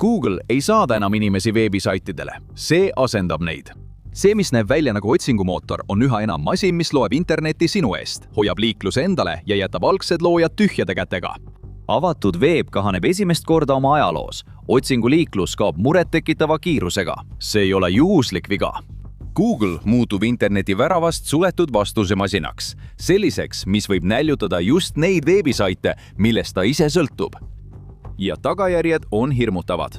Google ei saada enam inimesi veebisaitidele, see asendab neid. See, mis näeb välja nagu otsingumootor, on üha enam masin, mis loeb internetti sinu eest, hoiab liikluse endale ja jätab algsed loojad tühjade kätega. Avatud veeb kahaneb esimest korda oma ajaloos. Otsinguliiklus kaob murettekitava kiirusega. See ei ole juhuslik viga. Google muutub interneti väravast suletud vastusemasinaks, selliseks, mis võib näljutada just neid veebisaite, millest ta ise sõltub. Ja tagajärjed on hirmutavad.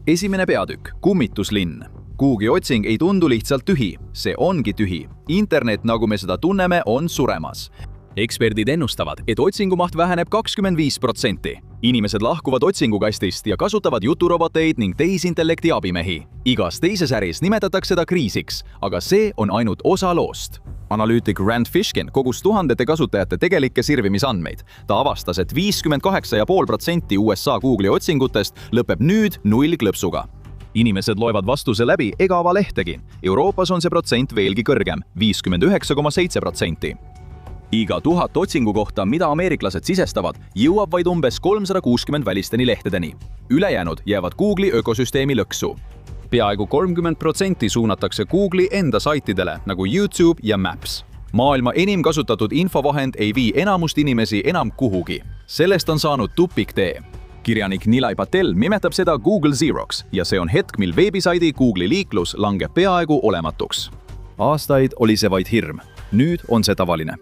Esimene peatükk, kummituslinn. Google'i otsing ei tundu lihtsalt tühi, see ongi tühi. Internet, nagu me seda tunneme, on suremas. Eksperdid ennustavad, et otsingumaht väheneb 25%. Inimesed lahkuvad otsingukastist ja kasutavad juturoboteid ning tehisintellekti abimehi. Igas teises äris nimetatakse seda kriisiks, aga see on ainult osa loost. Analüütik Rand Fishkin kogus tuhandete kasutajate tegelikke sirvimisandmeid. Ta avastas, et 58,5% USA Google'i otsingutest lõpeb nüüd 0 klõpsuga. Inimesed loevad vastuse läbi ega ava lehtegi. Euroopas on see protsent veelgi kõrgem, 59,7%. Iga 1000 otsingu kohta, mida ameeriklased sisestavad, jõuab vaid umbes 360 välisteni lehtedeni. Ülejäänud jäävad Google'i ökosüsteemi lõksu. Peaaegu 30% suunatakse Google'i enda saitidele, nagu YouTube ja Maps. Maailma enim kasutatud infovahend ei vii enamust inimesi enam kuhugi. Sellest on saanud tupiktee. Kirjanik Nilay Patel nimetab seda Google Zeroks ja see on hetk, mil veebisaidi Google'i liiklus langeb peaaegu olematuks. Aastaid oli see vaid hirm. Nüüd on see tavaline.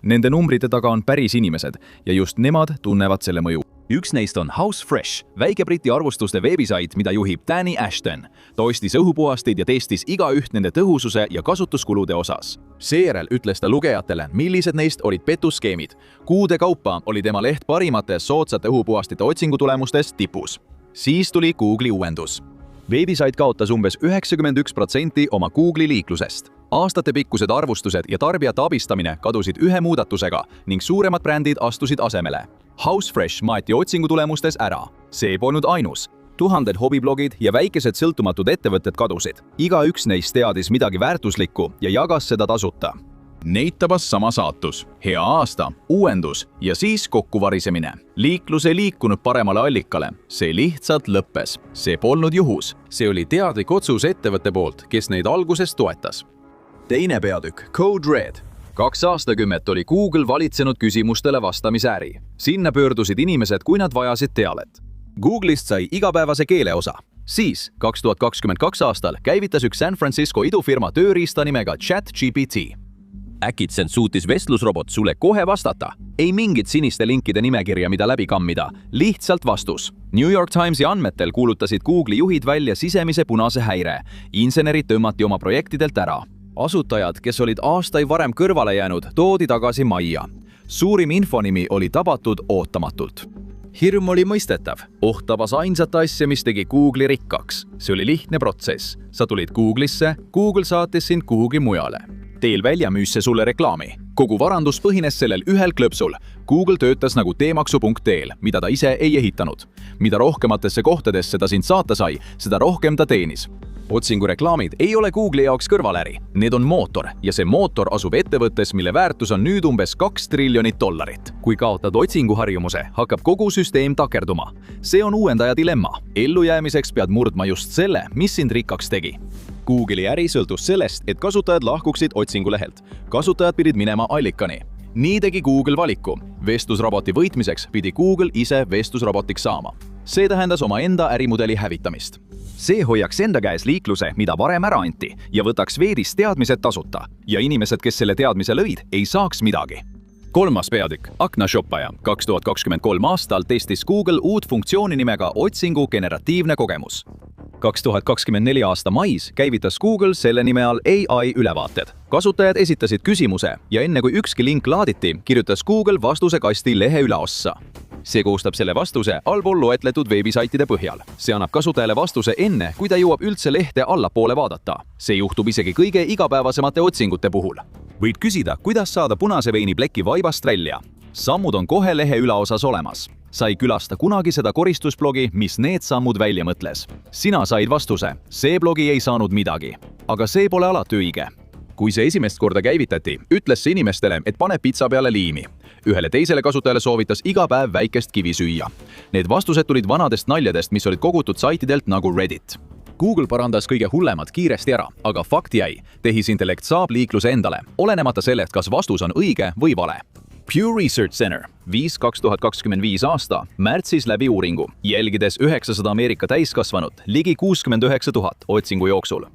Nende numbrite taga on päris inimesed ja just nemad tunnevad selle mõju. Üks neist on House Fresh, väike Briti arvustuste veebisait, mida juhib Danny Ashton. Ta ostis õhupuhasteid ja testis igaüht nende tõhususe ja kasutuskulude osas. Seejärel ütles ta lugejatele, millised neist olid petuskeemid. Kuude kaupa oli tema leht parimate soodsate õhupuhastite otsingutulemustes tipus. Siis tuli Google'i uuendus. Veebisait kaotas umbes 91% oma Google'i liiklusest. Aastatepikkused arvustused ja tarbijate abistamine kadusid ühe muudatusega ning suuremad brändid astusid asemele. House Fresh maeti otsingutulemustes ära. See polnud ainus. Tuhanded hobiblogid ja väikesed sõltumatud ettevõtted kadusid. Igaüks neist teadis midagi väärtuslikku ja jagas seda tasuta. Neid tabas sama saatus, hea aasta, uuendus ja siis kokkuvarisemine. Liiklus ei liikunud paremale allikale, see lihtsalt lõppes. See polnud juhus, see oli teadlik otsus ettevõtte poolt, kes neid alguses toetas. Teine peatükk, Code Red. 2 aastakümmet oli Google valitsenud küsimustele vastamise äri. Sinna pöördusid inimesed, kui nad vajasid teavet. Google'ist sai igapäevase keeleosa. Siis, 2022 aastal käivitas üks San Francisco idufirma tööriista nimega ChatGPT. Äkitselt suutis vestlusrobot sulle kohe vastata. Ei mingit siniste linkide nimekirja, mida läbi kammida, lihtsalt vastus. New York Timesi andmetel kuulutasid Google'i juhid välja sisemise punase häire. Insenerid tõmmati oma projektidelt ära. Asutajad, kes olid aastaid varem kõrvale jäänud, toodi tagasi majja. Suurim infonimi oli tabatud ootamatult. Hirm oli mõistetav. Oht tabas ainsat asja, mis tegi Google'i rikkaks. See oli lihtne protsess. Sa tulid Google'isse, Google saatis sind kuhugi mujale. Teel välja müüs see sulle reklaami. Kogu varandus põhines sellel ühel klõpsul. Google töötas nagu teemaksu.teel, mida ta ise ei ehitanud. Mida rohkematesse kohtadesse ta sind saata sai, seda rohkem ta teenis. Otsingureklaamid ei ole Google'i jaoks kõrvaläri. Need on mootor ja see mootor asub ettevõttes, mille väärtus on nüüd umbes $2 triljonit. Kui kaotad otsinguharjumuse, hakkab kogu süsteem takerduma. See on uuendaja dilemma. Ellujäämiseks pead murdma just selle, mis sind rikkaks tegi. Google'i äri sõltus sellest, et kasutajad lahkuksid otsingulehelt. Kasutajad pidid minema allikani. Nii tegi Google valiku. Vestlusroboti võitmiseks pidi Google ise vestlusrobotiks saama. See tähendas oma enda ärimudeli hävitamist. See hoiaks enda käes liikluse, mida varem ära anti, ja võtaks veedis teadmised tasuta. Ja inimesed, kes selle teadmise lõid, ei saaks midagi. Kolmas peatükk, aknashoppaja. 2023 aastal testis Google uut funktsiooni nimega otsingu generatiivne kogemus. 2024 aasta mais käivitas Google selle nime all AI ülevaated. Kasutajad esitasid küsimuse ja enne kui ükski link laaditi, kirjutas Google vastuse kasti lehe üleossa. See koostab selle vastuse allpool loetletud veebisaitide põhjal. See annab kasutajale vastuse enne, kui ta jõuab üldse lehte allapoole vaadata. See juhtub isegi kõige igapäevasemate otsingute puhul. Võid küsida, kuidas saada punase veini pleki vaibast välja. Sammud on kohe lehe ülaosas olemas. Sa ei külasta kunagi seda koristusblogi, mis need sammud välja mõtles. Sina said vastuse. See blogi ei saanud midagi. Aga see pole alati õige. Kui see esimest korda käivitati, ütles see inimestele, et pane pitsa peale liimi. Ühele teisele kasutajale soovitas iga päev väikest kivi süüa. Need vastused tulid vanadest naljadest, mis olid kogutud saitidelt nagu Reddit. Google parandas kõige hullemad kiiresti ära, aga fakt jäi. Tehisintellekt saab liikluse endale, olenemata sellest, kas vastus on õige või vale. Pew Research Center viis 2025 aasta märtsis läbi uuringu, jälgides 900 Ameerika täiskasvanut ligi 69 000 otsingu jooksul.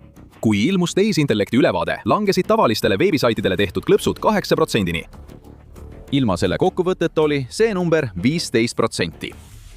Kui ilmus tehisintellekti ülevaade, langesid tavalistele veebisaitidele tehtud klõpsud 8%-ni. Ilma selle kokkuvõteta oli see number 15%.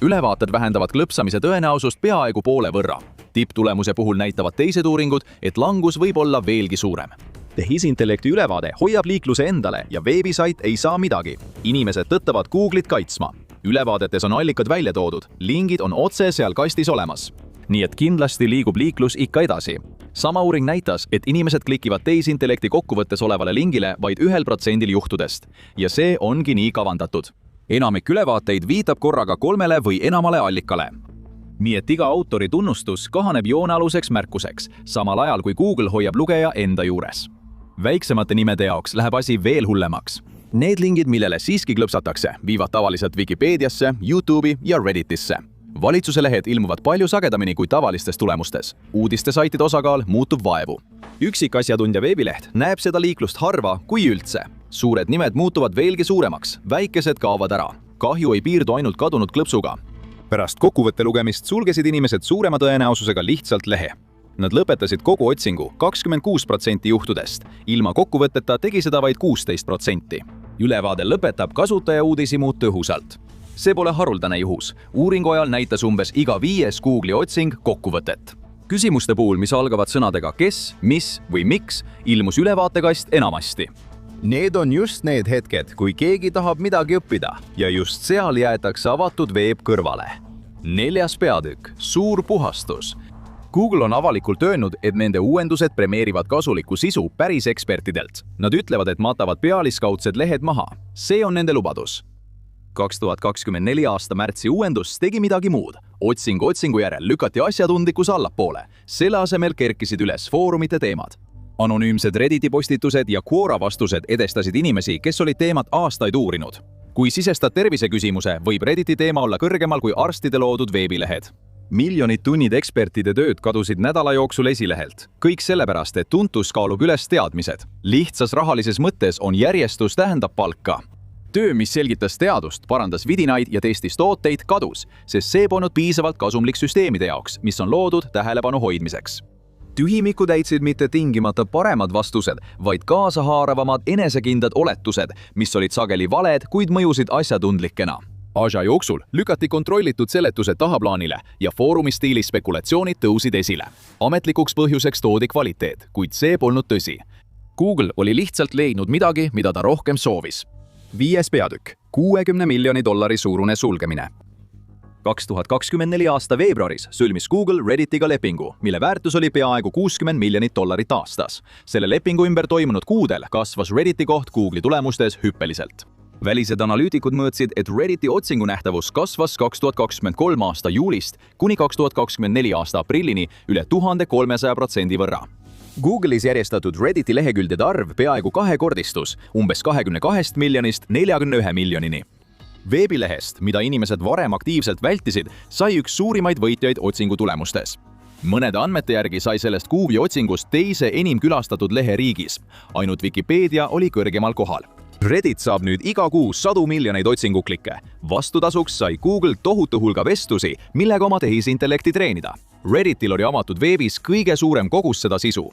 Ülevaated vähendavad klõpsamise tõenäosust peaaegu poole võrra. Tipptulemuse puhul näitavad teised uuringud, et langus võib olla veelgi suurem. Tehisintellekti ülevaade hoiab liikluse endale ja veebisait ei saa midagi. Inimesed tõttavad Google'it kaitsma. Ülevaadetes on allikad välja toodud, lingid on otse seal kastis olemas. Nii et kindlasti liigub liiklus ikka edasi. Sama uuring näitas, et inimesed klikivad tehisintellekti kokkuvõttes olevale lingile vaid 1% juhtudest. Ja see ongi nii kavandatud. Enamik ülevaateid viitab korraga 3 või enamale allikale. Nii et iga autori tunnustus kahaneb joonealuseks märkuseks, samal ajal kui Google hoiab lugeja enda juures. Väiksemate nimede jaoks läheb asi veel hullemaks. Need lingid, millele siiski klõpsatakse, viivad tavaliselt Wikipeediasse, YouTube'i ja Redditisse. Valitsuse lehed ilmuvad palju sagedamini kui tavalistes tulemustes. Uudistesaitide osakaal muutub vaevu. Üksikasjatundja veebileht näeb seda liiklust harva kui üldse. Suured nimed muutuvad veelgi suuremaks, väikesed kaovad ära. Kahju ei piirdu ainult kadunud klõpsuga. Pärast kokkuvõtte lugemist sulgesid inimesed suurema tõenäosusega lihtsalt lehe. Nad lõpetasid kogu otsingu 26% juhtudest. Ilma kokkuvõtteta tegi seda vaid 16%. Ülevaade lõpetab kasutaja uudishimu tõhusalt. See pole haruldane juhus. Uuringu ajal näitas umbes iga 5. Google'i otsing kokkuvõtet. Küsimuste puhul, mis algavad sõnadega kes, mis või miks, ilmus ülevaatekast enamasti. Need on just need hetked, kui keegi tahab midagi õppida ja just seal jäetakse avatud veeb kõrvale. 4. peatükk, suur puhastus. Google on avalikult öelnud, et nende uuendused premeerivad kasulikku sisu päris ekspertidelt. Nad ütlevad, et matavad pealiskaudsed lehed maha. See on nende lubadus. 2024 aasta märtsi uuendus tegi midagi muud. Otsingu järel lükati asjatundlikkus allapoole. Selle asemel kerkisid üles foorumite teemad. Anonüümsed Redditi postitused ja Quora vastused edestasid inimesi, kes olid teemat aastaid uurinud. Kui sisestad terviseküsimuse, võib Redditi teema olla kõrgemal kui arstide loodud veebilehed. Miljonid tunnid ekspertide tööd kadusid nädala jooksul esilehelt. Kõik sellepärast, et tuntus kaalub üles teadmised. Lihtsas rahalises mõttes on järjestus tähendab palka. Töö, mis selgitas teadust, parandas vidinaid ja testis tooteid, kadus, sest see polnud piisavalt kasumlik süsteemide jaoks, mis on loodud tähelepanu hoidmiseks. Tühimiku täitsid mitte tingimata paremad vastused, vaid kaasahaaravamad enesekindlad oletused, mis olid sageli valed, kuid mõjusid asjatundlikena. Aja jooksul lükati kontrollitud seletused tahaplaanile ja foorumi stiilis spekulatsioonid tõusid esile. Ametlikuks põhjuseks toodi kvaliteet, kuid see polnud tõsi. Google oli lihtsalt leidnud midagi, mida ta rohkem soovis. 5. peatükk, $60 miljoni suurune sulgemine. 2024 aasta veebruaris sõlmis Google Redditiga lepingu, mille väärtus oli peaaegu $60 miljonit aastas. Selle lepingu ümber toimunud kuudel kasvas Redditi koht Google'i tulemustes hüppeliselt. Välised analüütikud mõõtsid, et Redditi otsingu nähtavus kasvas 2023 aasta juulist kuni 2024 aasta aprillini üle 1300% võrra. Google'is järjestatud Redditi leheküljede arv peaaegu kahekordistus, umbes 22 miljonist 41 miljonini. Veebilehest, mida inimesed varem aktiivselt vältisid, sai üks suurimaid võitjaid otsingu tulemustes. Mõnede andmete järgi sai sellest Google'i otsingust teise enim külastatud lehe riigis. Ainult Wikipedia oli kõrgemal kohal. Reddit saab nüüd iga kuu 100 miljoneid otsinguklikke. Vastutasuks sai Google tohutu hulga vestlusi, millega oma tehisintellekti treenida. Redditil oli avatud veebis kõige suurem kogus seda sisu.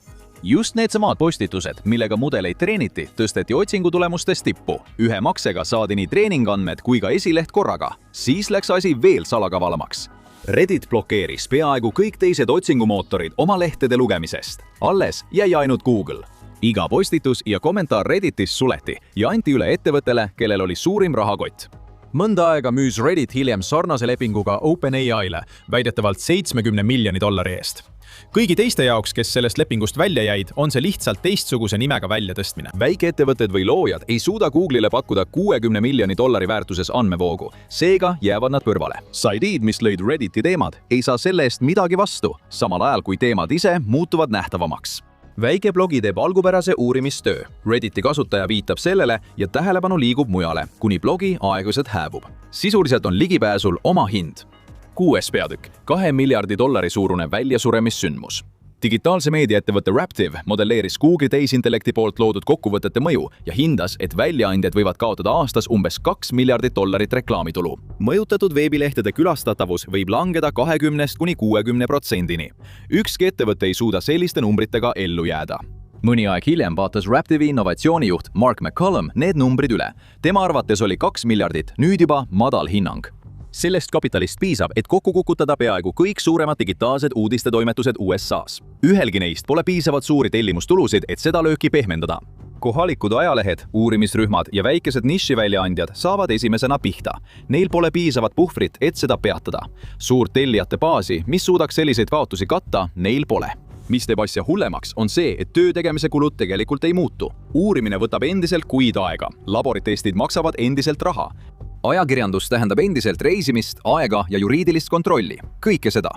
Just needsamad postitused, millega mudeleid treeniti, tõsteti otsingutulemustes tippu. Ühe maksega saadi nii treeningandmed kui ka esileht korraga. Siis läks asi veel salakavalamaks. Reddit blokeeris peaaegu kõik teised otsingumootorid oma lehtede lugemisest. Alles jäi ainult Google. Iga postitus ja kommentaar Redditis suleti ja anti üle ettevõttele, kellel oli suurim rahakott. Mõnda aega müüs Reddit hiljem sarnase lepinguga OpenAI'le, väidetavalt $70 miljoni eest. Kõigi teiste jaoks, kes sellest lepingust välja jäid, on see lihtsalt teistsuguse nimega väljatõstmine. Väikeettevõtted või loojad ei suuda Google'ile pakkuda $60 miljoni väärtuses andmevoogu, seega jäävad nad kõrvale. Saidid, mis lõid Redditi teemad, ei saa selle eest midagi vastu, samal ajal kui teemad ise muutuvad nähtavamaks. väike blogi teeb algupärase uurimistöö. Redditi kasutaja viitab sellele ja tähelepanu liigub mujale, kuni blogi aeglaselt hääbub. Sisuliselt on ligipääsul oma hind. 6. peatükk. $2 miljardi suurune väljasuremissündmus. Digitaalse meediaettevõtte Raptive modelleeris Google tehisintellekti poolt loodud kokkuvõtete mõju ja hindas, et väljaandjad võivad kaotada aastas umbes $2 miljardit reklaamitulu. Mõjutatud veebilehtede külastatavus võib langeda 20–60%. Ükski ettevõte ei suuda selliste numbritega ellu jääda. Mõni aeg hiljem vaatas Raptive'i innovatsioonijuht Mark McCollum need numbrid üle. Tema arvates oli 2 miljardit nüüd juba madal hinnang. Sellest kapitalist piisab, et kokku kukutada peaaegu kõik suuremad digitaalsed uudistetoimetused USA's. Ühelgi neist pole piisavalt suuri tellimustulusid, et seda lööki pehmendada. Kohalikud ajalehed, uurimisrühmad ja väikesed nišiväljaandjad saavad esimesena pihta. Neil pole piisavat puhvrit, et seda peatada. Suurt tellijate baasi, mis suudaks selliseid kaotusi katta, neil pole. Mis teeb asja hullemaks, on see, et töö tegemise kulud tegelikult ei muutu. Uurimine võtab endiselt kuid aega. Laboritestid maksavad endiselt raha. Ajakirjandus tähendab endiselt reisimist, aega ja juriidilist kontrolli. Kõike seda.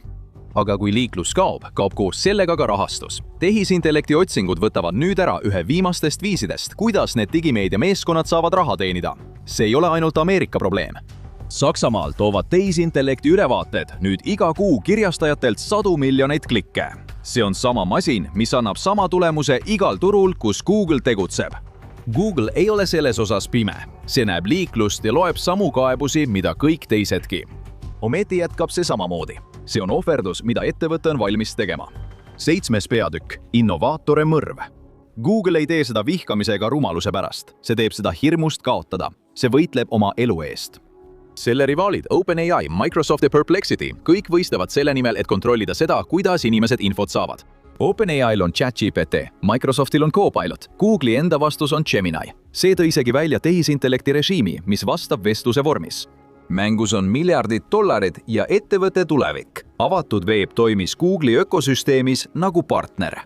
Aga kui liiklus kaob, kaob koos sellega ka rahastus. Tehisintellekti otsingud võtavad nüüd ära ühe viimastest viisidest, kuidas need digimeedia meeskonnad saavad raha teenida. See ei ole ainult Ameerika probleem. Saksamaal toovad tehisintellekti ülevaated nüüd iga kuu kirjastajatelt 100 miljoneid klikke. See on sama masin, mis annab sama tulemuse igal turul, kus Google tegutseb. Google ei ole selles osas pime. See näeb liiklust ja loeb samu kaebusi, mida kõik teisedki. Ometi jätkab see samamoodi. See on ohverdus, mida ettevõte on valmis tegema. 7. peatükk. Innovaatore mõrv. Google ei tee seda vihkamise ega rumaluse pärast. See teeb seda hirmust kaotada. See võitleb oma elu eest. Selle rivaalid OpenAI, Microsoft ja Perplexity kõik võistlevad selle nimel, et kontrollida seda, kuidas inimesed infot saavad. OpenAI'l on ChatGPT, Microsoftil on Copilot, Google'i enda vastus on Gemini. See tõi isegi välja tehisintellekti režiimi, mis vastab vestluse vormis. Mängus on $miljardid ja ettevõtte tulevik. Avatud veeb toimis Google'i ökosüsteemis nagu partner.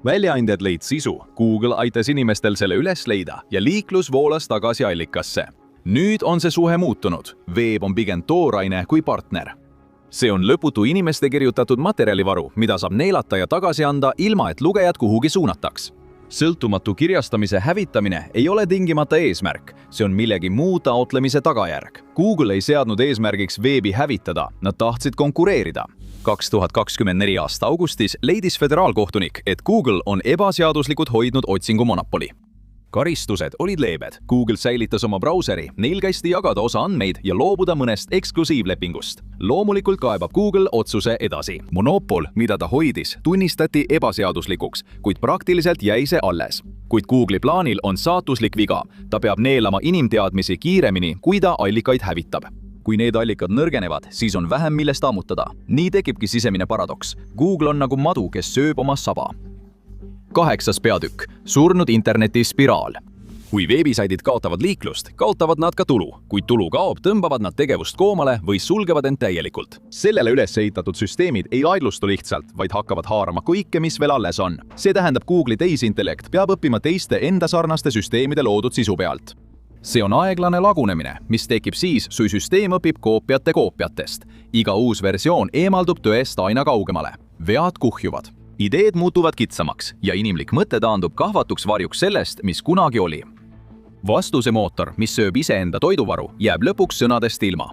Väljaandjad lõid sisu, Google aitas inimestel selle üles leida ja liiklus voolas tagasi allikasse. Nüüd on see suhe muutunud. Veeb on pigem tooraine kui partner. See on lõputu inimeste kirjutatud materjalivaru, mida saab neelata ja tagasi anda, ilma et lugejad kuhugi suunataks. Sõltumatu kirjastamise hävitamine ei ole tingimata eesmärk, see on millegi muu taotlemise tagajärg. Google ei seadnud eesmärgiks veebi hävitada, nad tahtsid konkureerida. 2024 aasta augustis leidis föderaalkohtunik, et Google on ebaseaduslikult hoidnud otsingumonopoli. Karistused olid leebed. Google säilitas oma brauseri, neil kästi jagada osa andmeid ja loobuda mõnest eksklusiivlepingust. Loomulikult kaebab Google otsuse edasi. Monopol, mida ta hoidis, tunnistati ebaseaduslikuks, kuid praktiliselt jäi see alles. Kuid Google'i plaanil on saatuslik viga. Ta peab neelama inimteadmisi kiiremini, kui ta allikaid hävitab. Kui need allikad nõrgenevad, siis on vähem millest ammutada. Nii tekibki sisemine paradoks. Google on nagu madu, kes sööb oma saba. 8. peatükk. Surnud interneti spiraal. Kui veebisaidid kaotavad liiklust, kaotavad nad ka tulu. Kui tulu kaob, tõmbavad nad tegevust koomale või sulgevad end täielikult. Sellele üles ehitatud süsteemid ei aidlustu lihtsalt, vaid hakkavad haarama kõike, mis veel alles on. See tähendab, Google'i tehisintellekt peab õppima teiste enda sarnaste süsteemide loodud sisu pealt. See on aeglane lagunemine, mis tekib siis, kui süsteem õpib koopiate koopiatest. Iga uus versioon eemaldub tõest aina kaugemale. Vead kuhjuvad. Ideed muutuvad kitsamaks ja inimlik mõte taandub kahvatuks varjuks sellest, mis kunagi oli. Vastuse mootor, mis sööb iseenda toiduvaru, jääb lõpuks sõnadest ilma.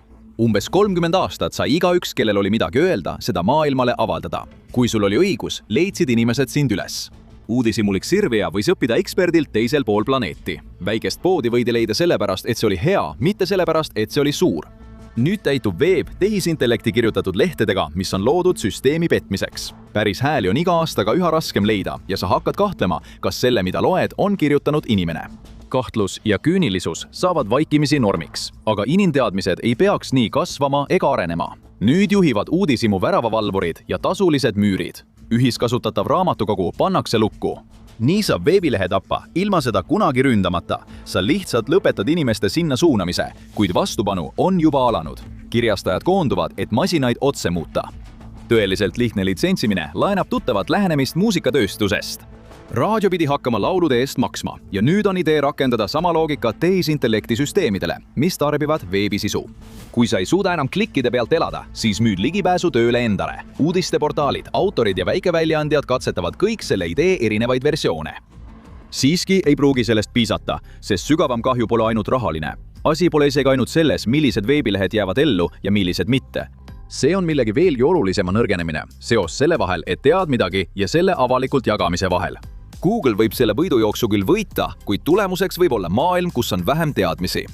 Umbes 30 aastat sai igaüks, kellel oli midagi öelda, seda maailmale avaldada. Kui sul oli õigus, leidsid inimesed sind üles. Uudishimulik sirvija võis õppida eksperdilt teisel pool planeeti. Väikest poodi võidi leida sellepärast, et see oli hea, mitte sellepärast, et see oli suur. Nüüd täitub veeb tehisintellekti kirjutatud lehtedega, mis on loodud süsteemi petmiseks. Päris hääli on iga aastaga üha raskem leida ja sa hakkad kahtlema, kas selle, mida loed, on kirjutanud inimene. Kahtlus ja küünilisus saavad vaikimisi normiks, aga inimteadmised ei peaks nii kasvama ega arenema. Nüüd juhivad uudishimu väravavalvurid ja tasulised müürid. Ühiskasutatav raamatukogu pannakse lukku. Nii saab veebilehe tappa, ilma seda kunagi ründamata. Sa lihtsalt lõpetad inimeste sinna suunamise, kuid vastupanu on juba alanud. Kirjastajad koonduvad, et masinaid otse muuta. Tõeliselt lihtne litsentsimine laenab tuttavat lähenemist muusikatööstusest. raadio pidi hakkama laulude eest maksma ja nüüd on idee rakendada sama loogika tehisintellekti süsteemidele, mis tarbivad veebisisu. kui sa ei suuda enam klikkide pealt elada, siis müüd ligipääsu tööle endale. Uudisteportaalid, autorid ja väikeväljaandjad katsetavad kõik selle idee erinevaid versioone. Siiski ei pruugi sellest piisata, sest sügavam kahju pole ainult rahaline. Asi pole isegi ainult selles, millised veebilehed jäävad ellu ja millised mitte. See on millegi veelgi olulisema nõrgenemine, seos selle vahel, et tead midagi ja selle avalikult jagamise vahel. Google võib selle võidujooksu küll võita, kuid tulemuseks võib olla maailm, kus on vähem teadmisi.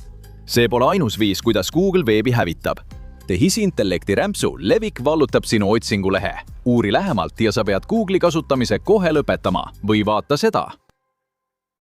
See pole ainus viis, kuidas Google veebi hävitab. Tehisintellekti rämpsu levik vallutab sinu otsingulehe. Uuri lähemalt ja sa pead Google'i kasutamise kohe lõpetama või vaata seda.